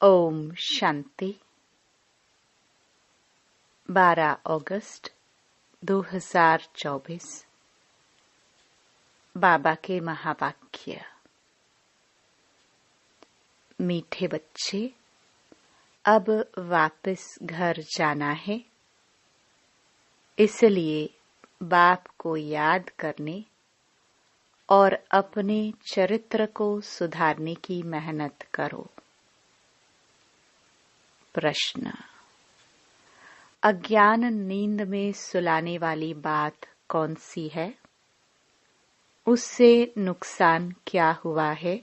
ओम शांति। 12 अगस्त 2024। बाबा के महावाक्य। मीठे बच्चे, अब वापस घर जाना है, इसलिए बाप को याद करने और अपने चरित्र को सुधारने की मेहनत करो। प्रश्न। अज्ञान नींद में सुलाने वाली बात कौन सी है? उससे नुकसान क्या हुआ है?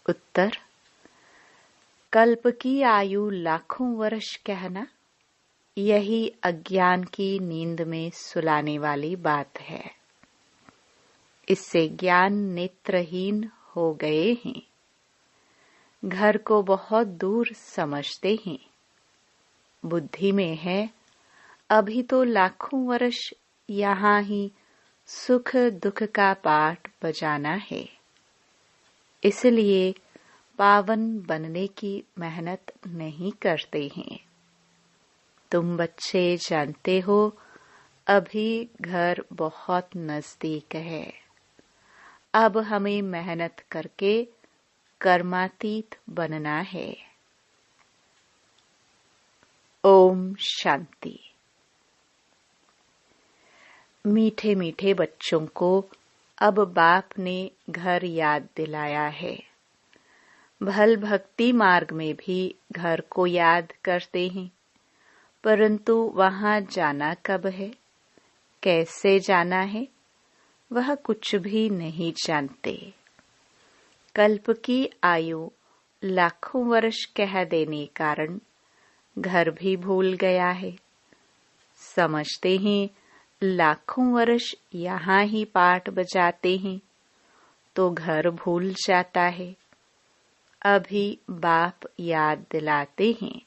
उत्तर। कल्प की आयु लाखों वर्ष कहना, यही अज्ञान की नींद में सुलाने वाली बात है। इससे ज्ञान नेत्रहीन हो गए हैं। घर को बहुत दूर समझते हैं। बुद्धि में है अभी तो लाखों वर्ष यहाँ ही सुख दुख का पाठ बजाना है, इसलिए पावन बनने की मेहनत नहीं करते हैं। तुम बच्चे जानते हो अभी घर बहुत नजदीक है। अब हमें मेहनत करके कर्मातीत बनना है। ओम शांति। मीठे मीठे बच्चों को अब बाप ने घर याद दिलाया है। भल भक्ति मार्ग में भी घर को याद करते हैं, परंतु वहां जाना कब है, कैसे जाना है, वह कुछ भी नहीं जानते। कल्प की आयु लाखों वर्ष कह देने कारण घर भी भूल गया है। समझते हैं लाखों वर्ष यहाँ ही पाठ बजाते हैं, तो घर भूल जाता है। अभी बाप याद दिलाते हैं,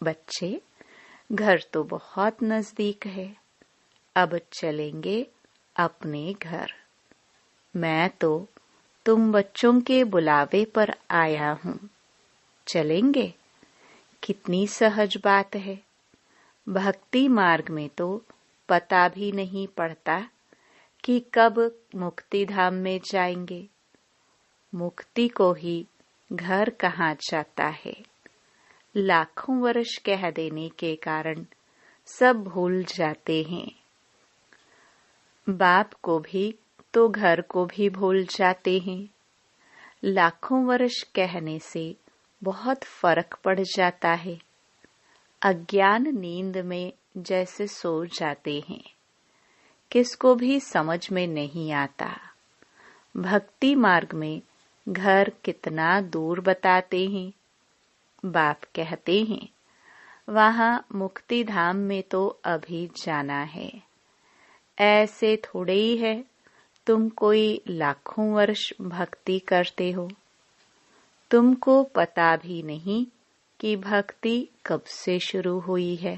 बच्चे घर तो बहुत नजदीक है, अब चलेंगे अपने घर। मैं तो तुम बच्चों के बुलावे पर आया हूँ, चलेंगे। कितनी सहज बात है। भक्ति मार्ग में तो पता भी नहीं पड़ता कि कब मुक्ति धाम में जाएंगे। मुक्ति को ही घर कहाँ जाता है। लाखों वर्ष कह देने के कारण सब भूल जाते हैं। बाप को भी तो घर को भी भूल जाते हैं। लाखों वर्ष कहने से बहुत फर्क पड़ जाता है। अज्ञान नींद में जैसे सो जाते हैं, किसको भी समझ में नहीं आता। भक्ति मार्ग में घर कितना दूर बताते हैं। बाप कहते हैं वहां मुक्ति धाम में तो अभी जाना है। ऐसे थोड़े ही है तुम कोई लाखों वर्ष भक्ति करते हो। तुमको पता भी नहीं कि भक्ति कब से शुरू हुई है।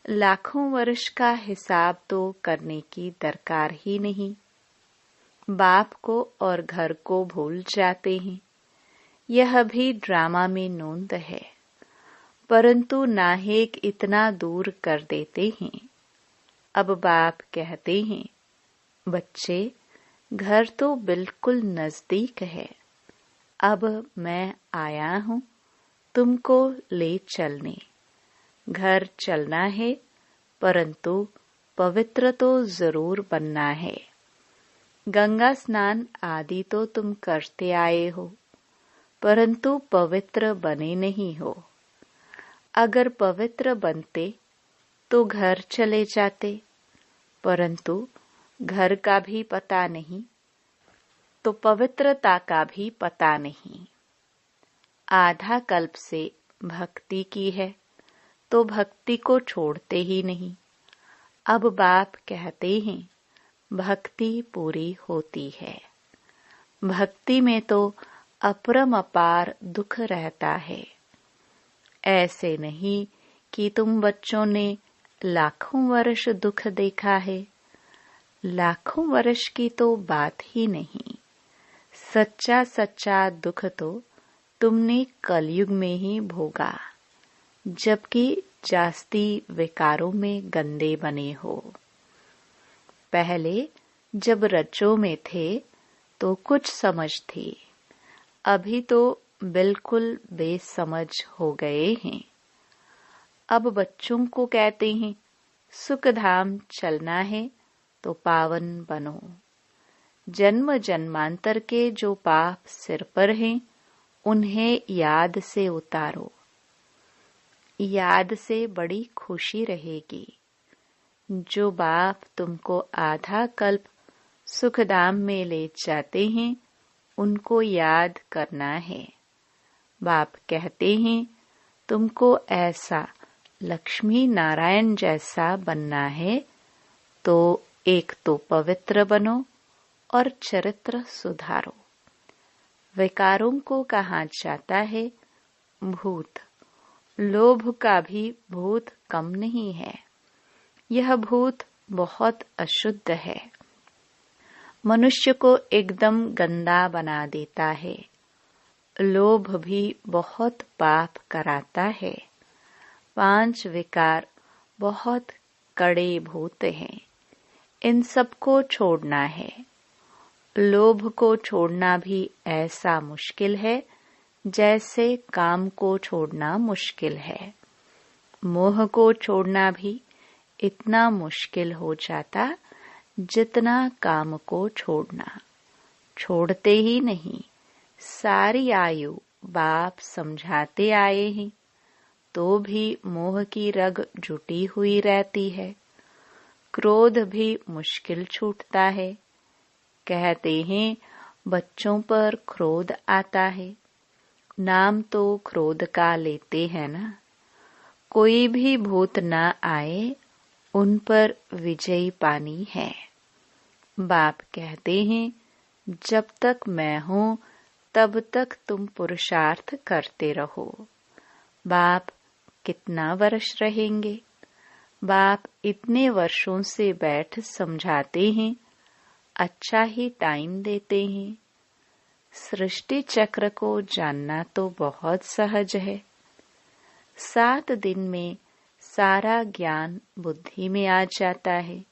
लाखों वर्ष का हिसाब तो करने की दरकार ही नहीं। बाप को और घर को भूल जाते हैं। यह भी ड्रामा में नोंद है, परंतु नाहेक इतना दूर कर देते हैं। अब बाप कहते हैं, बच्चे घर तो बिल्कुल नजदीक है। अब मैं आया हूँ तुमको ले चलने। घर चलना है, परंतु पवित्र तो जरूर बनना है। गंगा स्नान आदि तो तुम करते आए हो, परंतु पवित्र बने नहीं हो। अगर पवित्र बनते तो घर चले जाते, परंतु घर का भी पता नहीं, तो पवित्रता का भी पता नहीं। आधा कल्प से भक्ति की है, तो भक्ति को छोड़ते ही नहीं। अब बाप कहते हैं भक्ति पूरी होती है। भक्ति में तो अपरम अपार दुख रहता है। ऐसे नहीं कि तुम बच्चों ने लाखों वर्ष दुख देखा है। लाखों वर्ष की तो बात ही नहीं। सच्चा सच्चा दुख तो तुमने कलयुग में ही भोगा, जबकि जास्ती विकारों में गंदे बने हो। पहले जब रज्जो में थे तो कुछ समझ थी, अभी तो बिल्कुल बेसमझ हो गए हैं। अब बच्चों को कहते हैं सुखधाम चलना है तो पावन बनो। जन्म जन्मांतर के जो पाप सिर पर हैं उन्हें याद से उतारो। याद से बड़ी खुशी रहेगी। जो बाप तुमको आधा कल्प सुखधाम में ले जाते हैं उनको याद करना है। बाप कहते हैं तुमको ऐसा लक्ष्मी नारायण जैसा बनना है, तो एक तो पवित्र बनो और चरित्र सुधारो। विकारों को कहा जाता है भूत। लोभ का भी भूत कम नहीं है। यह भूत बहुत अशुद्ध है, मनुष्य को एकदम गंदा बना देता है। लोभ भी बहुत पाप कराता है। 5 विकार बहुत कड़े भूत हैं, इन सबको छोड़ना है। लोभ को छोड़ना भी ऐसा मुश्किल है जैसे काम को छोड़ना मुश्किल है। मोह को छोड़ना भी इतना मुश्किल हो जाता जितना काम को छोड़ना। छोड़ते ही नहीं, सारी आयु बाप समझाते आए हैं, तो भी मोह की रग जुटी हुई रहती है। क्रोध भी मुश्किल छूटता है। कहते हैं बच्चों पर क्रोध आता है। नाम तो क्रोध का लेते हैं ना। कोई भी भूत ना आए, उन पर विजयी पानी है। बाप कहते हैं जब तक मैं हूँ तब तक तुम पुरुषार्थ करते रहो। बाप कितना वर्ष रहेंगे? बाप इतने वर्षों से बैठ समझाते हैं, अच्छा ही टाइम देते हैं। सृष्टि चक्र को जानना तो बहुत सहज है। 7 दिन में सारा ज्ञान बुद्धि में आ जाता है।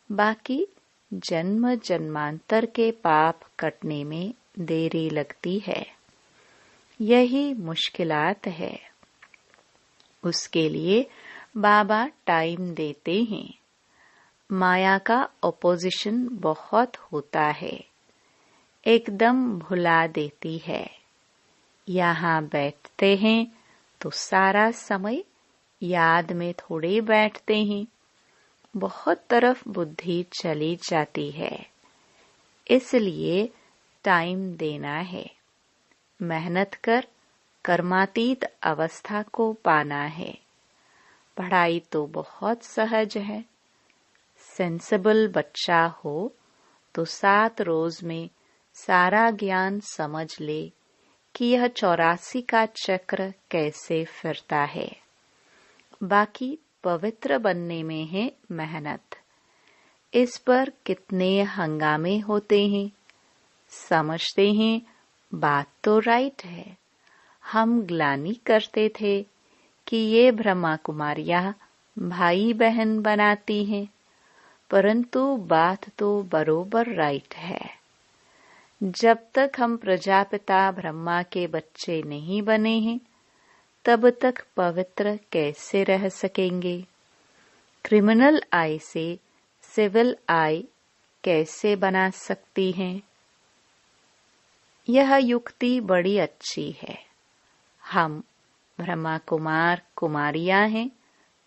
बाकी जन्म जन्मांतर के पाप कटने में देरी लगती है। यही मुश्किलात है। उसके लिए बाबा टाइम देते हैं। माया का ऑपोजिशन बहुत होता है, एकदम भुला देती है। यहाँ बैठते हैं तो सारा समय याद में थोड़े बैठते हैं, बहुत तरफ बुद्धि चली जाती है। इसलिए टाइम देना है। मेहनत कर कर्मातीत अवस्था को पाना है। पढ़ाई तो बहुत सहज है। सेंसिबल बच्चा हो तो 7 रोज में सारा ज्ञान समझ ले कि यह 84 का चक्र कैसे फिरता है। बाकी पवित्र बनने में है मेहनत। इस पर कितने हंगामे होते हैं। समझते हैं बात तो राइट है। हम ग्लानि करते थे कि ये ब्रह्मा कुमारियां भाई बहन बनाती हैं, परंतु बात तो बरोबर राइट है। जब तक हम प्रजापिता ब्रह्मा के बच्चे नहीं बने हैं, तब तक पवित्र कैसे रह सकेंगे? क्रिमिनल आई से सिविल आई कैसे बना सकती हैं? यह युक्ति बड़ी अच्छी है। हम ब्रह्मा कुमार कुमारियां हैं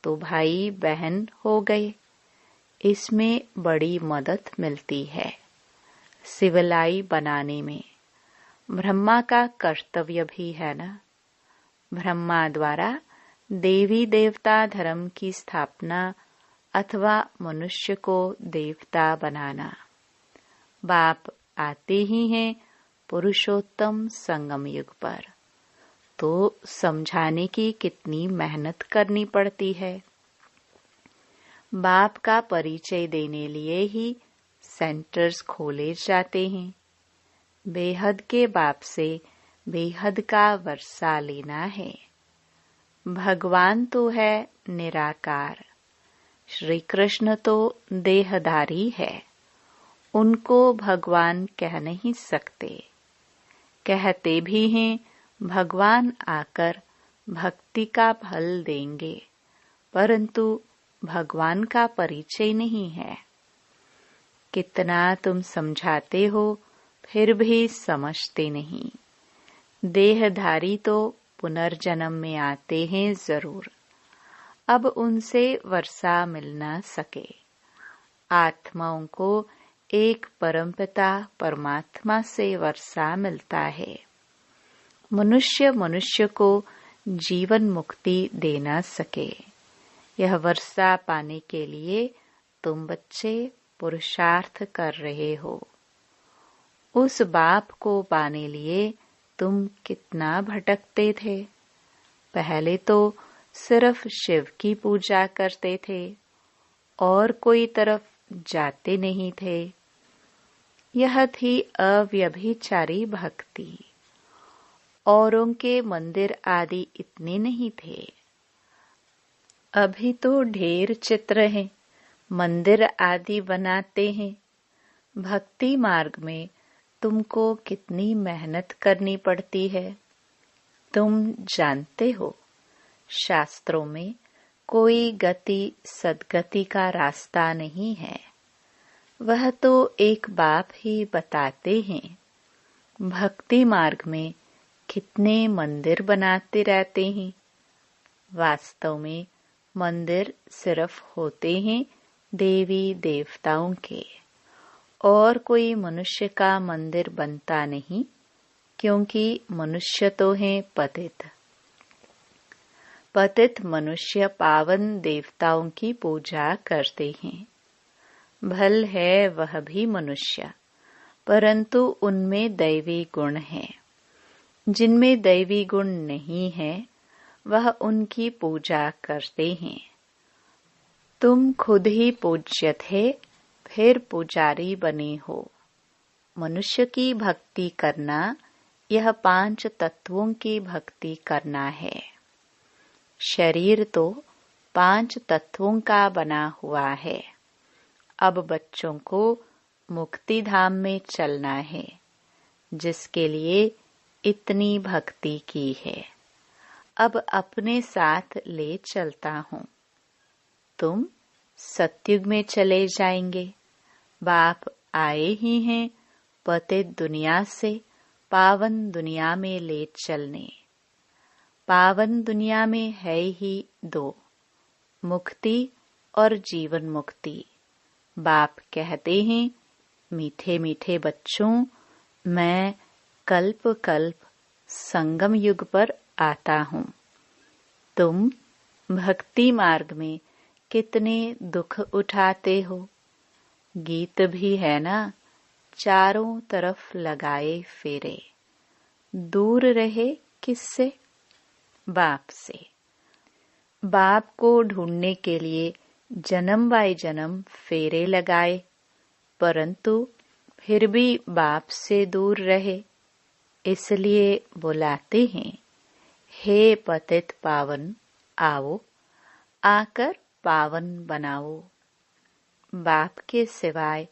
तो भाई बहन हो गए। इसमें बड़ी मदद मिलती है सिविलाई बनाने में। ब्रह्मा का कर्तव्य भी है ना। ब्रह्मा द्वारा देवी देवता धर्म की स्थापना अथवा मनुष्य को देवता बनाना। बाप आते ही हैं पुरुषोत्तम संगम युग पर, तो समझाने की कितनी मेहनत करनी पड़ती है। बाप का परिचय देने लिए ही सेंटर्स खोले जाते हैं। बेहद के बाप से बेहद का वर्षा लेना है। भगवान तो है निराकार, श्री कृष्ण तो देहधारी है। उनको भगवान कह नहीं सकते। कहते भी हैं भगवान आकर भक्ति का फल देंगे, परंतु भगवान का परिचय नहीं है। कितना तुम समझाते हो फिर भी समझते नहीं। देहधारी तो पुनर्जन्म में आते हैं जरूर, अब उनसे वर्षा मिल न सके। आत्माओं को एक परमपिता परमात्मा से वर्षा मिलता है। मनुष्य मनुष्य को जीवन मुक्ति दे न सके। यह वर्षा पाने के लिए तुम बच्चे पुरुषार्थ कर रहे हो। उस बाप को पाने लिए तुम कितना भटकते थे। पहले तो सिर्फ शिव की पूजा करते थे और कोई तरफ जाते नहीं थे। यह थी अव्यभिचारी भक्ति। औरों के मंदिर आदि इतने नहीं थे। अभी तो ढेर चित्र हैं, मंदिर आदि बनाते हैं। भक्ति मार्ग में तुमको कितनी मेहनत करनी पड़ती है। तुम जानते हो, शास्त्रों में कोई गति सद्गति का रास्ता नहीं है। वह तो एक बाप ही बताते हैं। भक्ति मार्ग में कितने मंदिर बनाते रहते हैं। वास्तव में मंदिर सिर्फ होते हैं देवी देवताओं के, और कोई मनुष्य का मंदिर बनता नहीं, क्योंकि मनुष्य तो हैं पतित। पतित मनुष्य पावन देवताओं की पूजा करते हैं। भल है वह भी मनुष्य, परंतु उनमें दैवी गुण है। जिनमें दैवी गुण नहीं है वह उनकी पूजा करते हैं। तुम खुद ही पूज्य थे, फिर पुजारी बने हो। मनुष्य की भक्ति करना यह 5 तत्वों की भक्ति करना है। शरीर तो 5 तत्वों का बना हुआ है। अब बच्चों को मुक्ति धाम में चलना है, जिसके लिए इतनी भक्ति की है। अब अपने साथ ले चलता हूँ। तुम सतयुग में चले जाएंगे। बाप आए ही हैं पतित दुनिया से पावन दुनिया में ले चलने। पावन दुनिया में है ही 2, मुक्ति और जीवन मुक्ति। बाप कहते हैं, मीठे मीठे बच्चों, मैं कल्प कल्प संगम युग पर आता हूँ। तुम भक्ति मार्ग में कितने दुख उठाते हो। गीत भी है ना, चारों तरफ लगाए फेरे। दूर रहे किससे? बाप से। बाप को ढूंढने के लिए जन्म बाय जन्म फेरे लगाए, परंतु फिर भी बाप से दूर रहे। इसलिए बुलाते हैं, हे पतित पावन आओ, आकर पावन बनाओ। बाप के सिवाय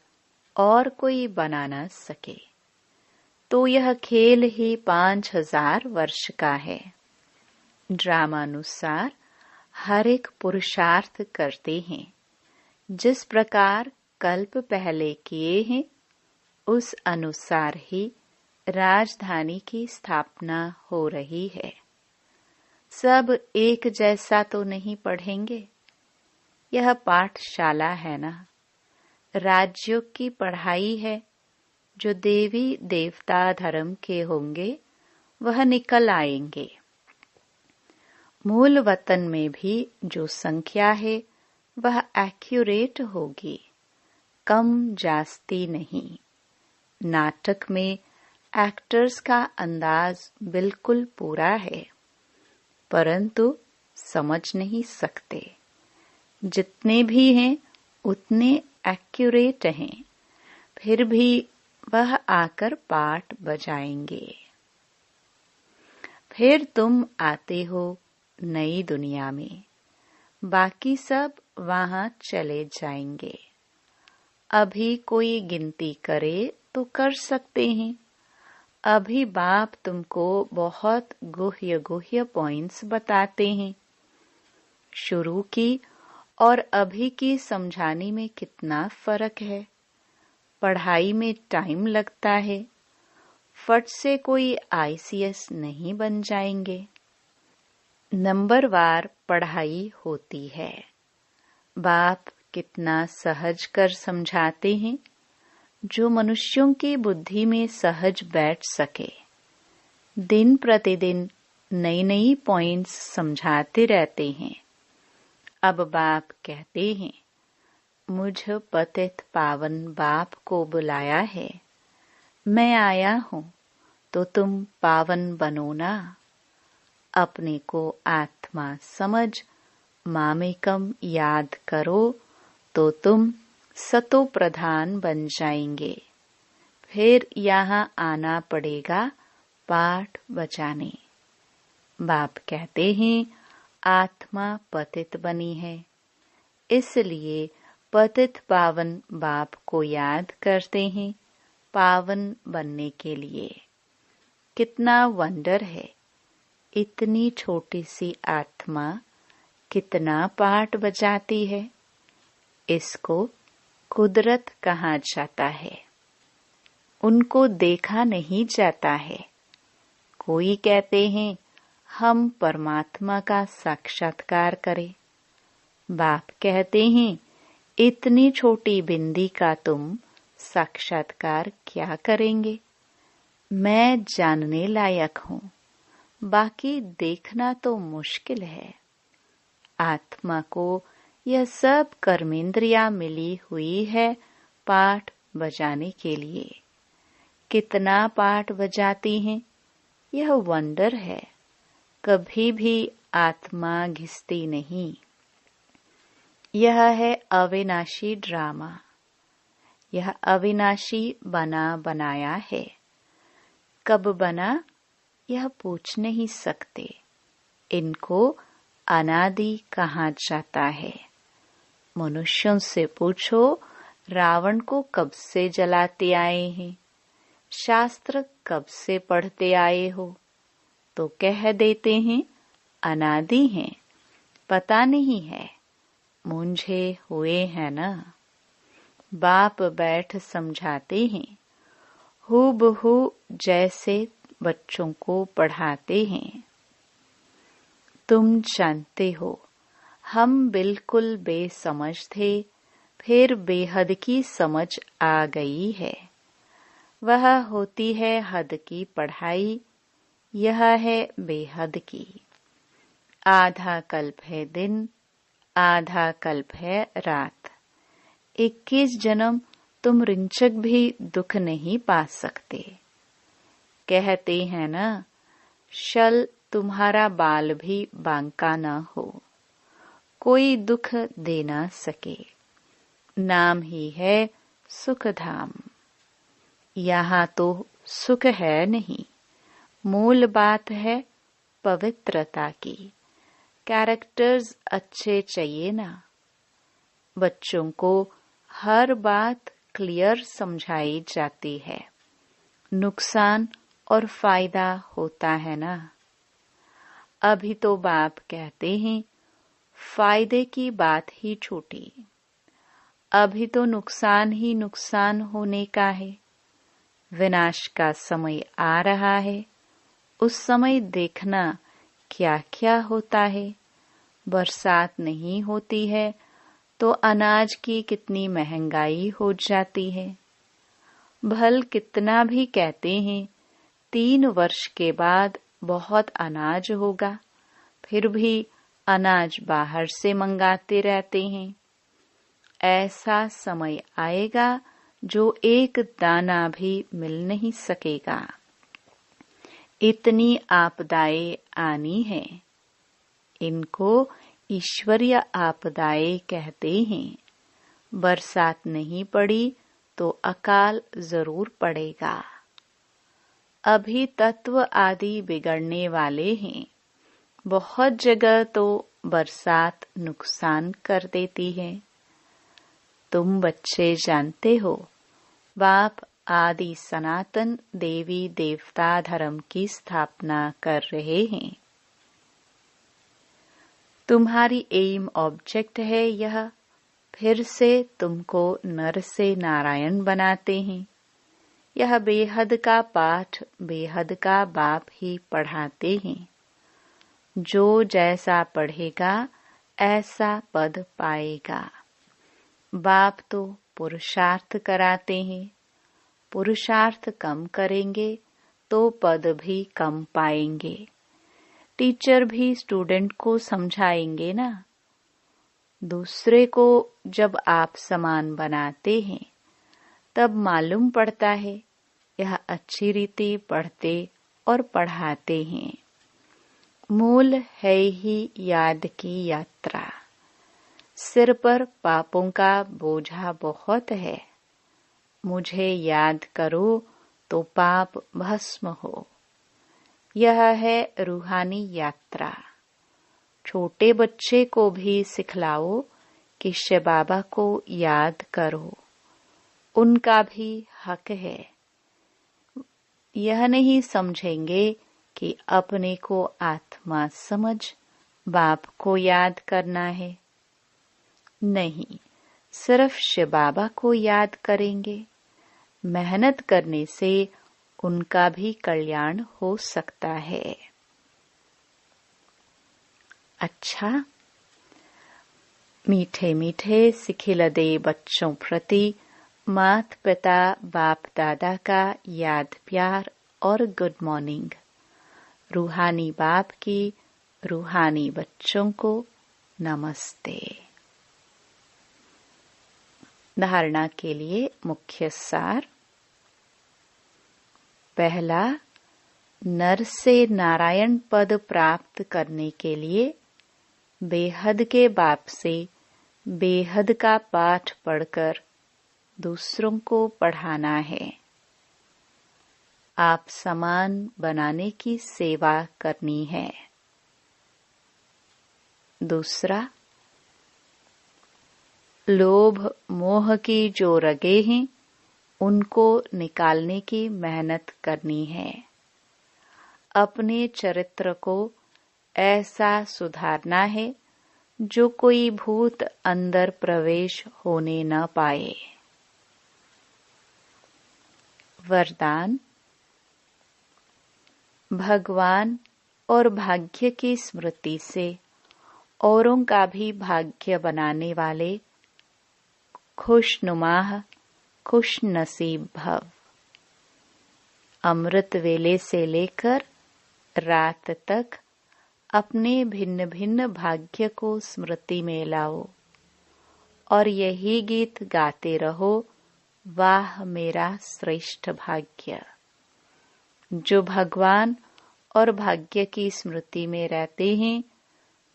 और कोई बना न सके। तो यह खेल ही 5000 वर्ष का है। ड्रामानुसार हर एक पुरुषार्थ करते हैं। जिस प्रकार कल्प पहले किए हैं, उस अनुसार ही राजधानी की स्थापना हो रही है। सब एक जैसा तो नहीं पढ़ेंगे। यह पाठशाला है ना, राजयोग की पढ़ाई है। जो देवी देवता धर्म के होंगे वह निकल आएंगे। मूल वतन में भी जो संख्या है वह एक्यूरेट होगी, कम जास्ती नहीं। नाटक में एक्टर्स का अंदाज बिल्कुल पूरा है, परंतु समझ नहीं सकते। जितने भी हैं उतने एक्यूरेट हैं, फिर भी वह आकर पाठ बजाएंगे। फिर तुम आते हो नई दुनिया में, बाकी सब वहां चले जाएंगे। अभी कोई गिनती करे तो कर सकते हैं। अभी बाप तुमको बहुत गुह्य गुह्य पॉइंट्स बताते हैं। शुरू की और अभी की समझाने में कितना फर्क है। पढ़ाई में टाइम लगता है। फट से कोई आईसीएस नहीं बन जाएंगे। नंबरवार पढ़ाई होती है। बाप कितना सहज कर समझाते हैं, जो मनुष्यों की बुद्धि में सहज बैठ सके। दिन प्रतिदिन नई नई पॉइंट्स समझाते रहते हैं। अब बाप कहते हैं, मुझ पतित पावन बाप को बुलाया है। मैं आया हूँ तो तुम पावन बनो ना। अपने को आत्मा समझ मामेकम याद करो तो तुम सतो प्रधान बन जाएंगे। फिर यहाँ आना पड़ेगा पाठ बचाने। बाप कहते हैं, आत्मा पतित बनी है, इसलिए पतित पावन बाप को याद करते हैं पावन बनने के लिए। कितना वंडर है, इतनी छोटी सी आत्मा कितना पाठ बजाती है। इसको कुदरत कहा जाता है। उनको देखा नहीं जाता है। कोई कहते हैं हम परमात्मा का साक्षात्कार करें। बाप कहते हैं, इतनी छोटी बिंदी का तुम साक्षात्कार क्या करेंगे। मैं जानने लायक हूँ, बाकी देखना तो मुश्किल है। आत्मा को यह सब कर्मेंद्रियां मिली हुई है पाठ बजाने के लिए। कितना पाठ बजाती हैं, यह वंडर है। कभी भी आत्मा घिसती नहीं। यह है अविनाशी ड्रामा। यह अविनाशी बना बनाया है। कब बना यह पूछ नहीं सकते। इनको अनादि कहा जाता है। मनुष्यों से पूछो, रावण को कब से जलाते आए हैं, शास्त्र कब से पढ़ते आए हो, तो कह देते हैं अनादि हैं, पता नहीं है, मूंझे हुए हैं ना। बाप बैठ समझाते हैं, हूबहू जैसे बच्चों को पढ़ाते हैं। तुम जानते हो, हम बिल्कुल बेसमझ थे, फिर बेहद की समझ आ गई है। वह होती है हद की पढ़ाई, यह है बेहद की। आधा कल्प है दिन, आधा कल्प है रात। 21 जन्म तुम रिंचक भी दुख नहीं पा सकते। कहते हैं ना, शल तुम्हारा बाल भी बांका न हो, कोई दुख दे ना सके। नाम ही है सुख धाम। यहाँ तो सुख है नहीं, मूल बात है पवित्रता की। कैरेक्टर्स अच्छे चाहिए ना। बच्चों को हर बात क्लियर समझाई जाती है। नुकसान और फायदा होता है ना। अभी तो बाप कहते हैं, फायदे की बात ही छूटी। अभी तो नुकसान ही नुकसान होने का है। विनाश का समय आ रहा है, उस समय देखना क्या क्या होता है। बरसात नहीं होती है तो अनाज की कितनी महंगाई हो जाती है। भल कितना भी कहते हैं 3 वर्ष के बाद बहुत अनाज होगा, फिर भी अनाज बाहर से मंगाते रहते हैं। ऐसा समय आएगा जो एक दाना भी मिल नहीं सकेगा। इतनी आपदाएं आनी है। इनको ईश्वरीय आपदाएं कहते हैं। बरसात नहीं पड़ी तो अकाल जरूर पड़ेगा। अभी तत्व आदि बिगड़ने वाले हैं। बहुत जगह तो बरसात नुकसान कर देती है। तुम बच्चे जानते हो, बाप आदि सनातन देवी देवता धर्म की स्थापना कर रहे हैं। तुम्हारी एम ऑब्जेक्ट है यह। फिर से तुमको नर से नारायण बनाते हैं। यह बेहद का पाठ बेहद का बाप ही पढ़ाते हैं। जो जैसा पढ़ेगा ऐसा पद पाएगा। बाप तो पुरुषार्थ कराते हैं। पुरुषार्थ कम करेंगे तो पद भी कम पाएंगे। टीचर भी स्टूडेंट को समझाएंगे ना। दूसरे को जब आप समान बनाते हैं तब मालूम पड़ता है यह अच्छी रीति पढ़ते और पढ़ाते हैं। मूल है ही याद की यात्रा। सिर पर पापों का बोझा बहुत है। मुझे याद करो तो पाप भस्म हो। यह है रूहानी यात्रा। छोटे बच्चे को भी सिखलाओ कि शिव बाबा को याद करो। उनका भी हक है। यह नहीं समझेंगे कि अपने को आत्मा समझ बाप को याद करना है। नहीं, सिर्फ शिव बाबा को याद करेंगे। मेहनत करने से उनका भी कल्याण हो सकता है। अच्छा, मीठे मीठे सिखिलदे बच्चों प्रति माता पिता बाप दादा का याद प्यार और गुड मॉर्निंग। रूहानी बाप की रूहानी बच्चों को नमस्ते। धारणा के लिए मुख्य सार। पहला, नर से नारायण पद प्राप्त करने के लिए बेहद के बाप से बेहद का पाठ पढ़कर दूसरों को पढ़ाना है। आप समान बनाने की सेवा करनी है। दूसरा, लोभ मोह की जो रगे हैं उनको निकालने की मेहनत करनी है। अपने चरित्र को ऐसा सुधारना है जो कोई भूत अंदर प्रवेश होने न पाए। वरदान। भगवान और भाग्य की स्मृति से औरों का भी भाग्य बनाने वाले खुशनुमाह खुश नसीब भव। अमृत वेले से लेकर रात तक अपने भिन्न भिन्न भाग्य को स्मृति में लाओ और यही गीत गाते रहो, वाह मेरा श्रेष्ठ भाग्य। जो भगवान और भाग्य की स्मृति में रहते हैं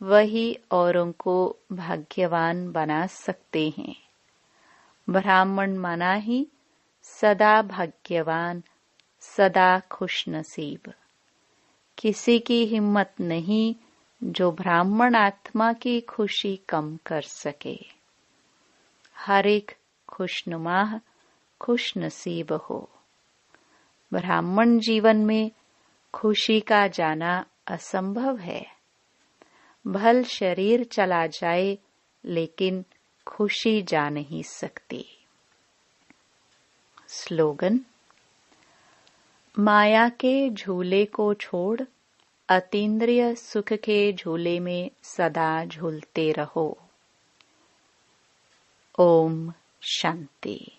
वही औरों को भाग्यवान बना सकते हैं। ब्राह्मण माना ही सदा भाग्यवान, सदा खुश नसीब। किसी की हिम्मत नहीं जो ब्राह्मण आत्मा की खुशी कम कर सके। हर एक खुशनुमाह खुश नसीब हो। ब्राह्मण जीवन में खुशी का जाना असंभव है। भल शरीर चला जाए लेकिन खुशी जा नहीं सकती। स्लोगन। माया के झूले को छोड़ अतीन्द्रिय सुख के झूले में सदा झूलते रहो। ओम शांति।